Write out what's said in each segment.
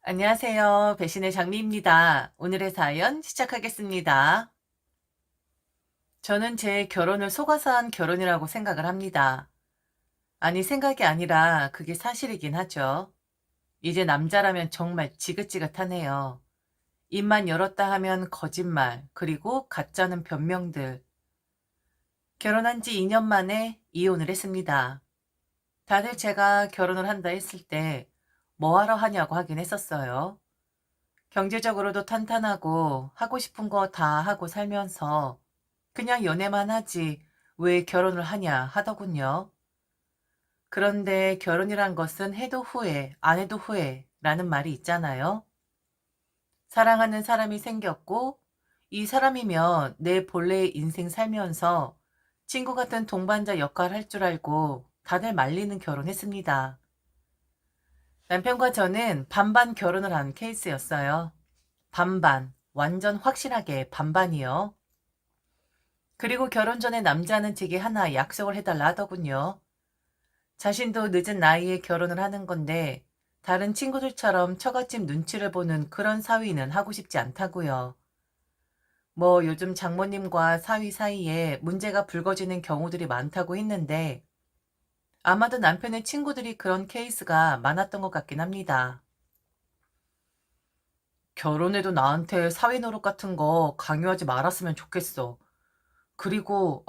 안녕하세요. 배신의 장미입니다. 오늘의 사연 시작하겠습니다. 저는 제 결혼을 속아서 한 결혼이라고 생각을 합니다. 아니, 생각이 아니라 그게 사실이긴 하죠. 이제 남자라면 정말 지긋지긋하네요. 입만 열었다 하면 거짓말, 그리고 가짜는 변명들. 결혼한 지 2년 만에 이혼을 했습니다. 다들 제가 결혼을 한다 했을 때 뭐하러 하냐고 하긴 했었어요. 경제적으로도 탄탄하고 하고 싶은 거 다 하고 살면서 그냥 연애만 하지 왜 결혼을 하냐 하더군요. 그런데 결혼이란 것은 해도 후회, 안 해도 후회라는 말이 있잖아요. 사랑하는 사람이 생겼고 이 사람이면 내 본래의 인생 살면서 친구 같은 동반자 역할 할 줄 알고 다들 말리는 결혼했습니다. 남편과 저는 반반 결혼을 한 케이스였어요. 반반, 완전 확실하게 반반이요. 그리고 결혼 전에 남자는 제게 하나 약속을 해달라 하더군요. 자신도 늦은 나이에 결혼을 하는 건데 다른 친구들처럼 처갓집 눈치를 보는 그런 사위는 하고 싶지 않다고요. 뭐 요즘 장모님과 사위 사이에 문제가 불거지는 경우들이 많다고 했는데 아마도 남편의 친구들이 그런 케이스가 많았던 것 같긴 합니다. 결혼해도 나한테 사위 노릇 같은 거 강요하지 말았으면 좋겠어. 그리고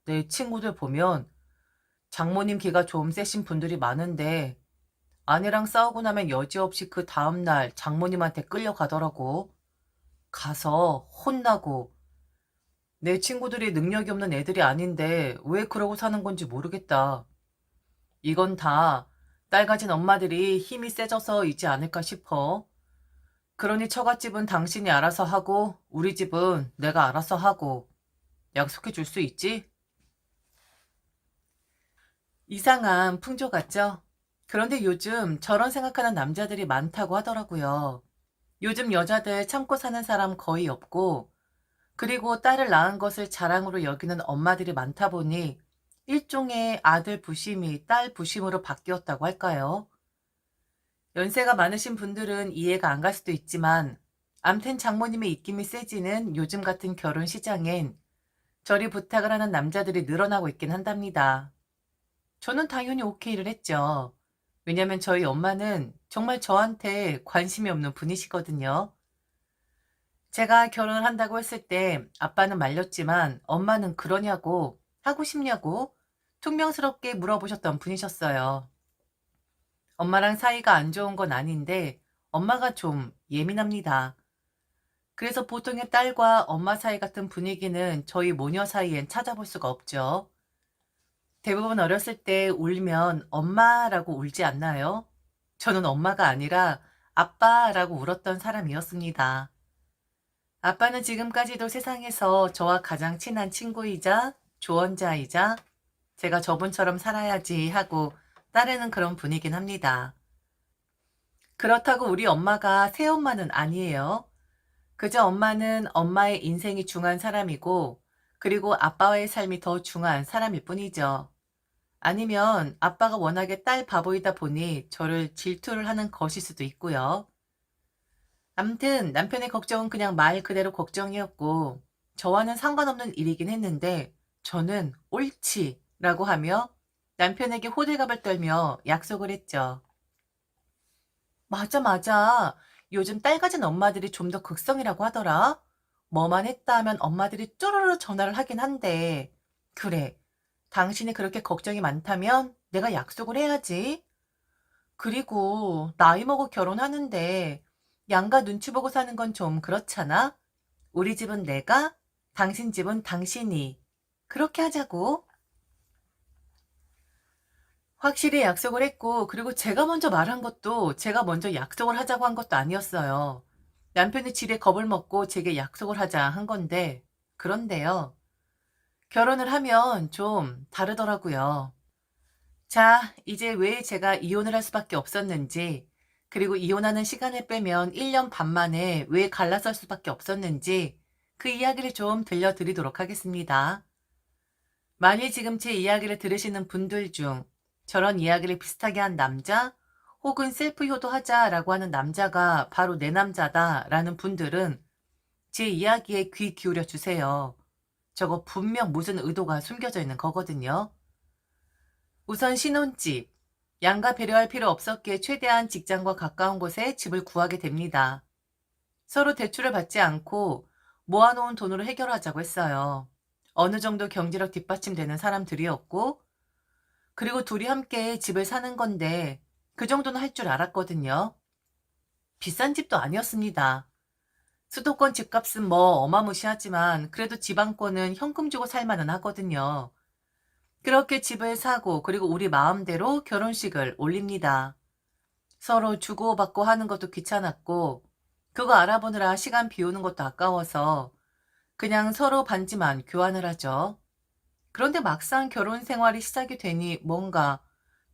내 친구들 보면 장모님 기가 좀 세신 분들이 많은데 아내랑 싸우고 나면 여지없이 그 다음날 장모님한테 끌려가더라고. 가서 혼나고 내 친구들이 능력이 없는 애들이 아닌데 왜 그러고 사는 건지 모르겠다. 이건 다 딸 가진 엄마들이 힘이 세져서이지 않을까 싶어. 그러니 처갓집은 당신이 알아서 하고 우리 집은 내가 알아서 하고 약속해 줄 수 있지? 이상한 풍조 같죠? 그런데 요즘 저런 생각하는 남자들이 많다고 하더라고요. 요즘 여자들 참고 사는 사람 거의 없고, 그리고 딸을 낳은 것을 자랑으로 여기는 엄마들이 많다 보니 일종의 아들 부심이 딸 부심으로 바뀌었다고 할까요? 연세가 많으신 분들은 이해가 안 갈 수도 있지만, 암튼 장모님의 입김이 세지는 요즘 같은 결혼 시장엔 저리 부탁을 하는 남자들이 늘어나고 있긴 한답니다. 저는 당연히 오케이를 했죠. 왜냐면 저희 엄마는 정말 저한테 관심이 없는 분이시거든요. 제가 결혼을 한다고 했을 때 아빠는 말렸지만 엄마는 그러냐고, 하고 싶냐고 퉁명스럽게 물어보셨던 분이셨어요. 엄마랑 사이가 안 좋은 건 아닌데 엄마가 좀 예민합니다. 그래서 보통의 딸과 엄마 사이 같은 분위기는 저희 모녀 사이엔 찾아볼 수가 없죠. 대부분 어렸을 때 울면 엄마라고 울지 않나요? 저는 엄마가 아니라 아빠라고 울었던 사람이었습니다. 아빠는 지금까지도 세상에서 저와 가장 친한 친구이자 조언자이자 제가 저분처럼 살아야지 하고 따르는 그런 분이긴 합니다. 그렇다고 우리 엄마가 새엄마는 아니에요. 그저 엄마는 엄마의 인생이 중요한 사람이고 그리고 아빠와의 삶이 더 중요한 사람일 뿐이죠. 아니면 아빠가 워낙에 딸 바보이다 보니 저를 질투를 하는 것일 수도 있고요. 암튼 남편의 걱정은 그냥 말 그대로 걱정이었고 저와는 상관없는 일이긴 했는데 저는 옳지라고 하며 남편에게 호들갑을 떨며 약속을 했죠. 맞아, 맞아. 요즘 딸 가진 엄마들이 좀 더 극성이라고 하더라. 뭐만 했다 하면 엄마들이 쪼르르 전화를 하긴 한데. 그래. 당신이 그렇게 걱정이 많다면 내가 약속을 해야지. 그리고 나이 먹어 결혼하는데 양가 눈치 보고 사는 건 좀 그렇잖아? 우리 집은 내가, 당신 집은 당신이. 그렇게 하자고. 확실히 약속을 했고, 그리고 제가 먼저 말한 것도 제가 먼저 약속을 하자고 한 것도 아니었어요. 남편이 지레 겁을 먹고 제게 약속을 하자 한 건데, 그런데요. 결혼을 하면 좀 다르더라고요. 자, 이제 왜 제가 이혼을 할 수밖에 없었는지, 그리고 이혼하는 시간을 빼면 1년 반 만에 왜 갈라설 수밖에 없었는지, 그 이야기를 좀 들려드리도록 하겠습니다. 만일 지금 제 이야기를 들으시는 분들 중 저런 이야기를 비슷하게 한 남자 혹은 셀프 효도하자라고 하는 남자가 바로 내 남자다라는 분들은 제 이야기에 귀 기울여 주세요. 저거 분명 무슨 의도가 숨겨져 있는 거거든요. 우선 신혼집. 양가 배려할 필요 없었기에 최대한 직장과 가까운 곳에 집을 구하게 됩니다. 서로 대출을 받지 않고 모아놓은 돈으로 해결하자고 했어요. 어느 정도 경제력 뒷받침되는 사람들이었고, 그리고 둘이 함께 집을 사는 건데 그 정도는 할 줄 알았거든요. 비싼 집도 아니었습니다. 수도권 집값은 뭐 어마무시하지만 그래도 지방권은 현금 주고 살 만은 하거든요. 그렇게 집을 사고 그리고 우리 마음대로 결혼식을 올립니다. 서로 주고받고 하는 것도 귀찮았고 그거 알아보느라 시간 비우는 것도 아까워서 그냥 서로 반지만 교환을 하죠. 그런데 막상 결혼 생활이 시작이 되니 뭔가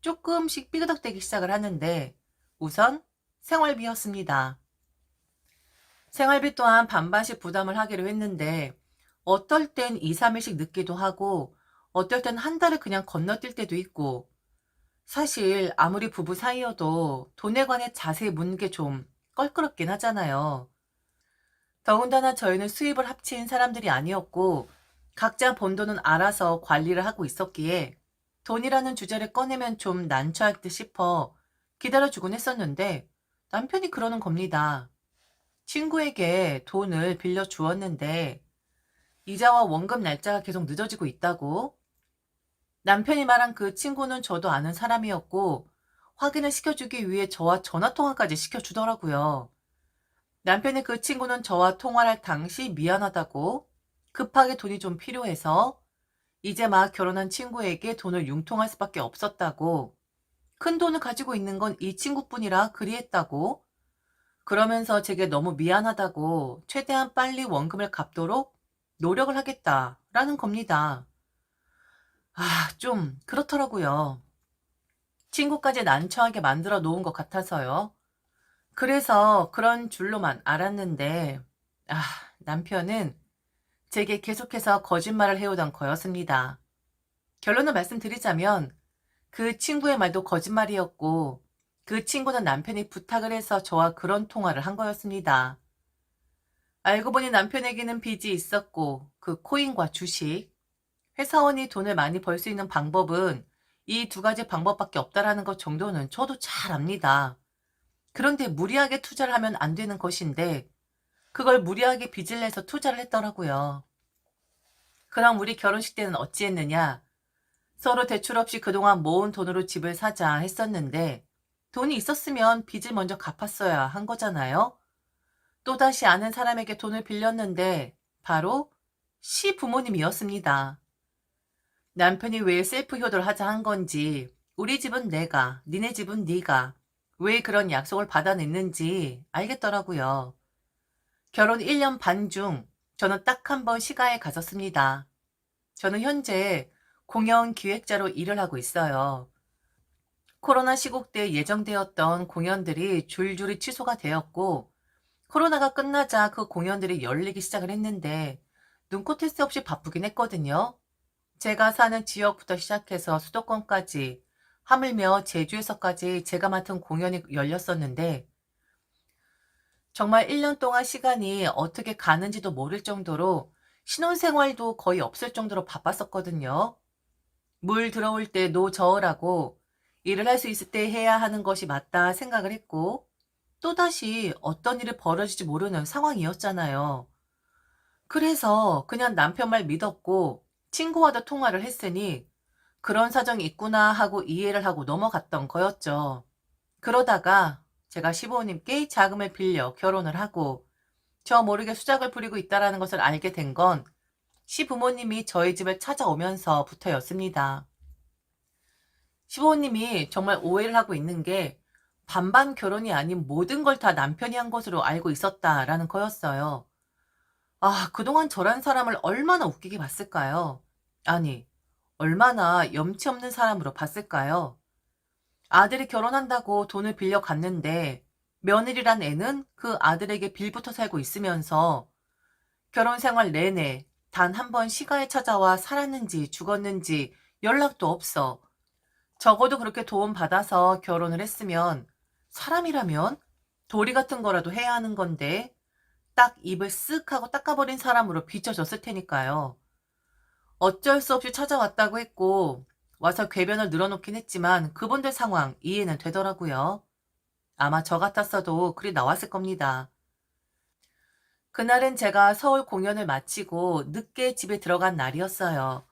조금씩 삐그덕대기 시작을 하는데 우선 생활비였습니다. 생활비 또한 반반씩 부담을 하기로 했는데 어떨 땐 2, 3일씩 늦기도 하고 어떨 땐 한 달을 그냥 건너뛸 때도 있고 사실 아무리 부부 사이여도 돈에 관해 자세히 묻는 게 좀 껄끄럽긴 하잖아요. 더군다나 저희는 수입을 합친 사람들이 아니었고 각자 번 돈은 알아서 관리를 하고 있었기에 돈이라는 주제를 꺼내면 좀 난처할 듯 싶어 기다려주곤 했었는데 남편이 그러는 겁니다. 친구에게 돈을 빌려 주었는데 이자와 원금 날짜가 계속 늦어지고 있다고. 남편이 말한 그 친구는 저도 아는 사람이었고 확인을 시켜주기 위해 저와 전화통화까지 시켜주더라고요. 남편의 그 친구는 저와 통화를 할 당시 미안하다고 급하게 돈이 좀 필요해서 이제 막 결혼한 친구에게 돈을 융통할 수밖에 없었다고 큰 돈을 가지고 있는 건 이 친구뿐이라 그리했다고 그러면서 제게 너무 미안하다고 최대한 빨리 원금을 갚도록 노력을 하겠다라는 겁니다. 좀 그렇더라고요. 친구까지 난처하게 만들어 놓은 것 같아서요. 그래서 그런 줄로만 알았는데, 아, 남편은 제게 계속해서 거짓말을 해오던 거였습니다. 결론을 말씀드리자면 그 친구의 말도 거짓말이었고 그 친구는 남편이 부탁을 해서 저와 그런 통화를 한 거였습니다. 알고 보니 남편에게는 빚이 있었고 그 코인과 주식, 회사원이 돈을 많이 벌 수 있는 방법은 이 두 가지 방법밖에 없다라는 것 정도는 저도 잘 압니다. 그런데 무리하게 투자를 하면 안 되는 것인데 그걸 무리하게 빚을 내서 투자를 했더라고요. 그럼 우리 결혼식 때는 어찌했느냐? 서로 대출 없이 그동안 모은 돈으로 집을 사자 했었는데 돈이 있었으면 빚을 먼저 갚았어야 한 거잖아요. 또다시 아는 사람에게 돈을 빌렸는데 바로 시부모님이었습니다. 남편이 왜 셀프 효도를 하자 한 건지, 우리 집은 내가, 니네 집은 네가 왜 그런 약속을 받아냈는지 알겠더라고요. 결혼 1년 반 중 저는 딱 한 번 시가에 갔었습니다. 저는 현재 공연 기획자로 일을 하고 있어요. 코로나 시국 때 예정되었던 공연들이 줄줄이 취소가 되었고 코로나가 끝나자 그 공연들이 열리기 시작을 했는데 눈코 뜰 새 없이 바쁘긴 했거든요. 제가 사는 지역부터 시작해서 수도권까지 하물며 제주에서까지 제가 맡은 공연이 열렸었는데 정말 1년 동안 시간이 어떻게 가는지도 모를 정도로 신혼생활도 거의 없을 정도로 바빴었거든요. 물 들어올 때 노 저으라고 일을 할 수 있을 때 해야 하는 것이 맞다 생각을 했고 또다시 어떤 일이 벌어질지 모르는 상황이었잖아요. 그래서 그냥 남편 말 믿었고 친구와도 통화를 했으니 그런 사정이 있구나 하고 이해를 하고 넘어갔던 거였죠. 그러다가 제가 시부모님께 자금을 빌려 결혼을 하고 저 모르게 수작을 부리고 있다는 것을 알게 된 건 시부모님이 저희 집을 찾아오면서부터였습니다. 시부모님이 정말 오해를 하고 있는 게 반반 결혼이 아닌 모든 걸 다 남편이 한 것으로 알고 있었다라는 거였어요. 그동안 저란 사람을 얼마나 웃기게 봤을까요? 아니, 얼마나 염치 없는 사람으로 봤을까요? 아들이 결혼한다고 돈을 빌려 갔는데 며느리란 애는 그 아들에게 빌붙어 살고 있으면서 결혼 생활 내내 단 한 번 시가에 찾아와 살았는지 죽었는지 연락도 없어. 적어도 그렇게 도움받아서 결혼을 했으면 사람이라면 도리 같은 거라도 해야 하는 건데 딱 입을 쓱 하고 닦아버린 사람으로 비춰졌을 테니까요. 어쩔 수 없이 찾아왔다고 했고 와서 궤변을 늘어놓긴 했지만 그분들 상황 이해는 되더라고요. 아마 저 같았어도 글이 나왔을 겁니다. 그날은 제가 서울 공연을 마치고 늦게 집에 들어간 날이었어요.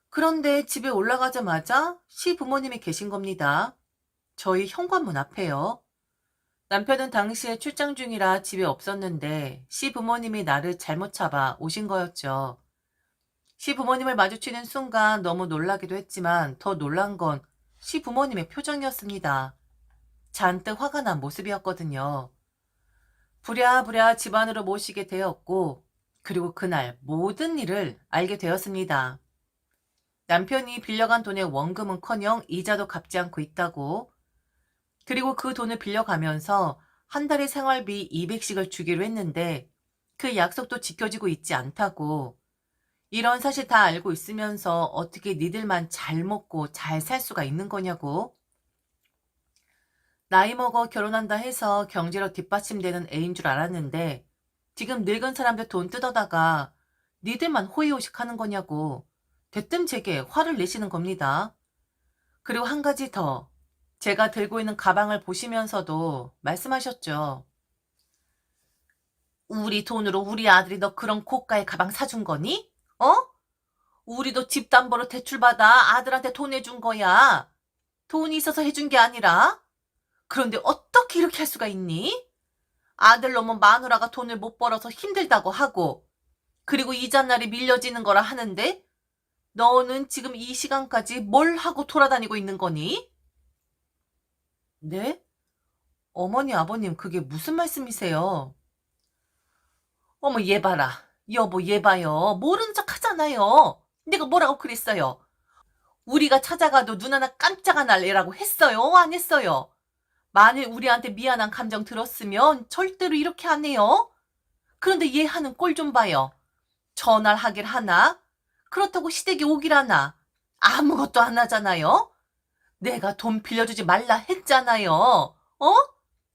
그런데 집에 올라가자마자 시부모님이 계신 겁니다. 저희 현관문 앞에요. 남편은 당시에 출장 중이라 집에 없었는데 시부모님이 나를 잘못 잡아 오신 거였죠. 시부모님을 마주치는 순간 너무 놀라기도 했지만 더 놀란 건 시부모님의 표정이었습니다. 잔뜩 화가 난 모습이었거든요. 부랴부랴 집 안으로 모시게 되었고 그리고 그날 모든 일을 알게 되었습니다. 남편이 빌려간 돈의 원금은커녕 이자도 갚지 않고 있다고, 그리고 그 돈을 빌려가면서 한 달에 생활비 200씩을 주기로 했는데 그 약속도 지켜지고 있지 않다고, 이런 사실 다 알고 있으면서 어떻게 니들만 잘 먹고 잘 살 수가 있는 거냐고, 나이 먹어 결혼한다 해서 경제로 뒷받침되는 애인 줄 알았는데 지금 늙은 사람들 돈 뜯어다가 니들만 호의호식 하는 거냐고 대뜸 제게 화를 내시는 겁니다. 그리고 한 가지 더, 제가 들고 있는 가방을 보시면서도 말씀하셨죠. 우리 돈으로 우리 아들이 너 그런 고가의 가방 사준 거니? 어? 우리도 집담보로 대출받아 아들한테 돈 해준 거야. 돈이 있어서 해준 게 아니라. 그런데 어떻게 이렇게 할 수가 있니? 아들 놈은 마누라가 돈을 못 벌어서 힘들다고 하고 그리고 이삿날이 밀려지는 거라 하는데 너는 지금 이 시간까지 뭘 하고 돌아다니고 있는 거니? 네? 어머니, 아버님, 그게 무슨 말씀이세요? 어머, 얘 봐라. 여보, 얘 봐요. 모르는 척 하잖아요. 내가 뭐라고 그랬어요? 우리가 찾아가도 눈 하나 깜짝 안 할래라고 했어요? 안 했어요? 만일 우리한테 미안한 감정 들었으면 절대로 이렇게 안 해요? 그런데 얘 하는 꼴 좀 봐요. 전화를 하길 하나? 그렇다고 시댁에 오길 하나? 아무것도 안 하잖아요? 내가 돈 빌려주지 말라 했잖아요. 어?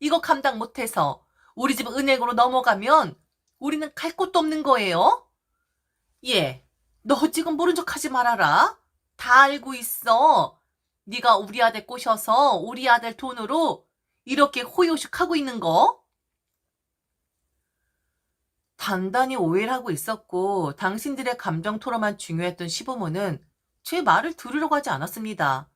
이거 감당 못해서 우리 집 은행으로 넘어가면 우리는 갈 곳도 없는 거예요? 예, 너 지금 모른 척 하지 말아라. 다 알고 있어. 네가 우리 아들 꼬셔서 우리 아들 돈으로 이렇게 호요식하고 있는 거? 단단히 오해를 하고 있었고 당신들의 감정 토로만 중요했던 시부모는 제 말을 들으려고 하지 않았습니다.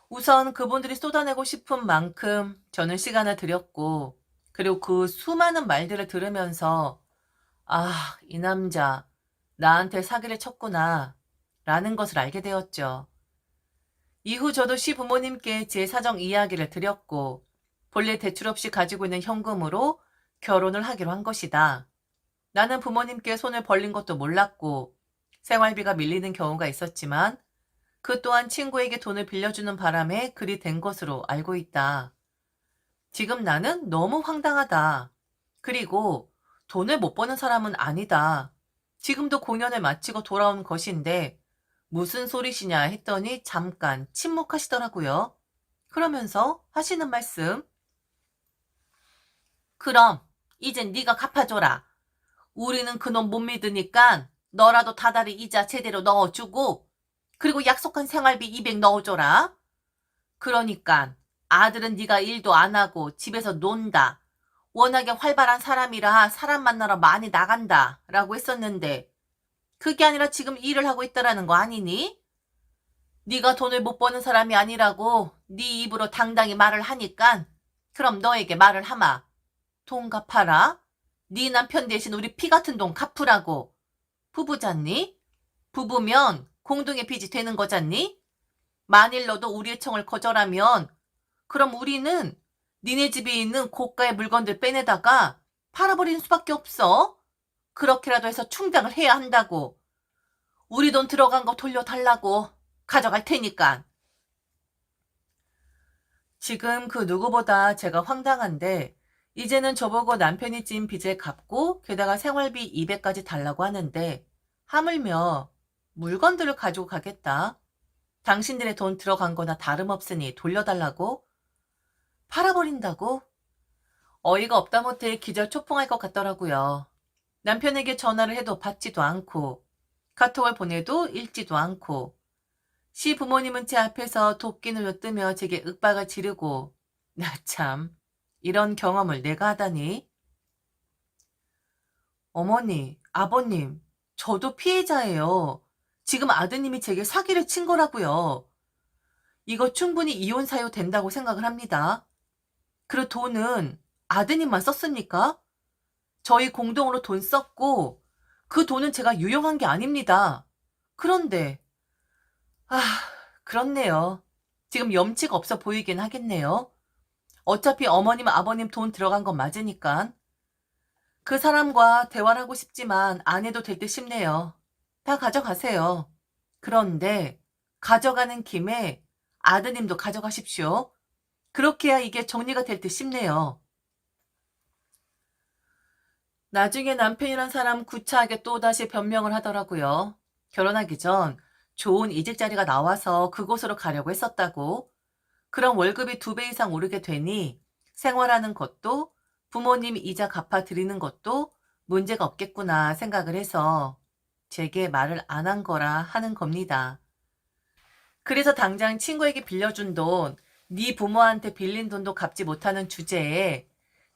우선 그분들이 쏟아내고 싶은 만큼 저는 시간을 들였고 그리고 그 수많은 말들을 들으면서 아, 이 남자 나한테 사기를 쳤구나 라는 것을 알게 되었죠. 이후 저도 시부모님께 제 사정 이야기를 드렸고 본래 대출 없이 가지고 있는 현금으로 결혼을 하기로 한 것이다. 나는 부모님께 손을 벌린 것도 몰랐고 생활비가 밀리는 경우가 있었지만 그 또한 친구에게 돈을 빌려주는 바람에 그리 된 것으로 알고 있다. 지금 나는 너무 황당하다. 그리고 돈을 못 버는 사람은 아니다. 지금도 공연을 마치고 돌아온 것인데 무슨 소리시냐 했더니 잠깐 침묵하시더라고요. 그러면서 하시는 말씀. 그럼 이젠 네가 갚아줘라. 우리는 그놈 못 믿으니까 너라도 다달이 이자 제대로 넣어주고 그리고 약속한 생활비 200 넣어줘라. 그러니까 아들은 네가 일도 안 하고 집에서 논다. 워낙에 활발한 사람이라 사람 만나러 많이 나간다 라고 했었는데 그게 아니라 지금 일을 하고 있다라는 거 아니니? 네가 돈을 못 버는 사람이 아니라고 네 입으로 당당히 말을 하니까 그럼 너에게 말을 하마. 돈 갚아라. 네 남편 대신 우리 피 같은 돈 갚으라고. 부부잖니? 부부면 공동의 빚이 되는 거잖니? 만일 너도 우리의 청을 거절하면 그럼 우리는 니네 집에 있는 고가의 물건들 빼내다가 팔아버리는 수밖에 없어. 그렇게라도 해서 충당을 해야 한다고. 우리 돈 들어간 거 돌려달라고. 가져갈 테니까. 지금 그 누구보다 제가 황당한데 이제는 저보고 남편이 진 빚을 갚고 게다가 생활비 200까지 달라고 하는데 하물며 물건들을 가지고 가겠다. 당신들의 돈 들어간 거나 다름없으니 돌려달라고? 팔아버린다고? 어이가 없다 못해 기절초풍할 것 같더라고요. 남편에게 전화를 해도 받지도 않고 카톡을 보내도 읽지도 않고 시부모님은 제 앞에서 도끼눈을 뜨며 제게 윽박을 지르고 나 참 이런 경험을 내가 하다니. 어머니, 아버님, 저도 피해자예요. 지금 아드님이 제게 사기를 친 거라고요. 이거 충분히 이혼 사유 된다고 생각을 합니다. 그리고 돈은 아드님만 썼습니까? 저희 공동으로 돈 썼고 그 돈은 제가 유용한 게 아닙니다. 그런데 아, 그렇네요. 지금 염치가 없어 보이긴 하겠네요. 어차피 어머님, 아버님 돈 들어간 건 맞으니까. 그 사람과 대화를 하고 싶지만 안 해도 될 듯 싶네요. 다 가져가세요. 그런데 가져가는 김에 아드님도 가져가십시오. 그렇게 해야 이게 정리가 될 듯 싶네요. 나중에 남편이란 사람 구차하게 또다시 변명을 하더라고요. 결혼하기 전 좋은 이직 자리가 나와서 그곳으로 가려고 했었다고. 그럼 월급이 2배 이상 오르게 되니 생활하는 것도 부모님 이자 갚아드리는 것도 문제가 없겠구나 생각을 해서 제게 말을 안 한 거라 하는 겁니다. 그래서 당장 친구에게 빌려준 돈, 네 부모한테 빌린 돈도 갚지 못하는 주제에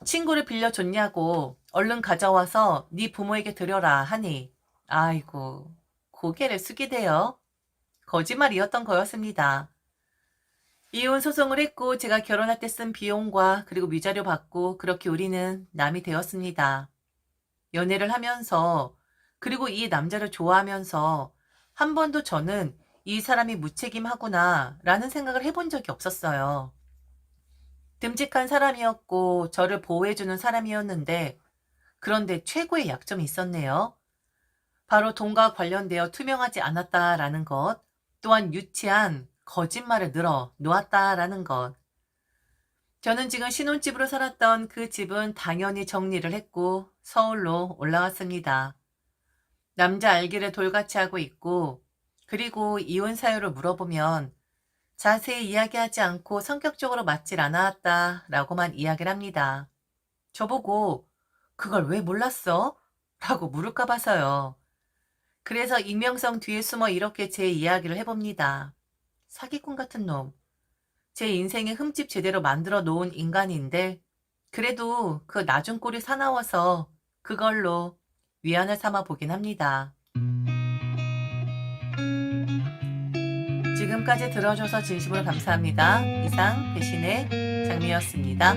친구를 빌려줬냐고 얼른 가져와서 네 부모에게 드려라 하니 아이고 고개를 숙이대요. 거짓말이었던 거였습니다. 이혼 소송을 했고 제가 결혼할 때 쓴 비용과 그리고 위자료 받고 그렇게 우리는 남이 되었습니다. 연애를 하면서 그리고 이 남자를 좋아하면서 한 번도 저는 이 사람이 무책임하구나 라는 생각을 해본 적이 없었어요. 듬직한 사람이었고 저를 보호해주는 사람이었는데 그런데 최고의 약점이 있었네요. 바로 돈과 관련되어 투명하지 않았다라는 것, 또한 유치한 거짓말을 늘어 놓았다라는 것. 저는 지금 신혼집으로 살았던 그 집은 당연히 정리를 했고 서울로 올라왔습니다. 남자 알기를 돌같이 하고 있고 그리고 이혼 사유를 물어보면 자세히 이야기하지 않고 성격적으로 맞질 않았다라고만 이야기를 합니다. 저보고 그걸 왜 몰랐어? 라고 물을까 봐서요. 그래서 익명성 뒤에 숨어 이렇게 제 이야기를 해봅니다. 사기꾼 같은 놈. 제 인생에 흠집 제대로 만들어 놓은 인간인데 그래도 그 낮은 꼴이 사나워서 그걸로 위안을 삼아 보긴 합니다. 지금까지 들어줘서 진심으로 감사합니다. 이상 배신의 장미였습니다.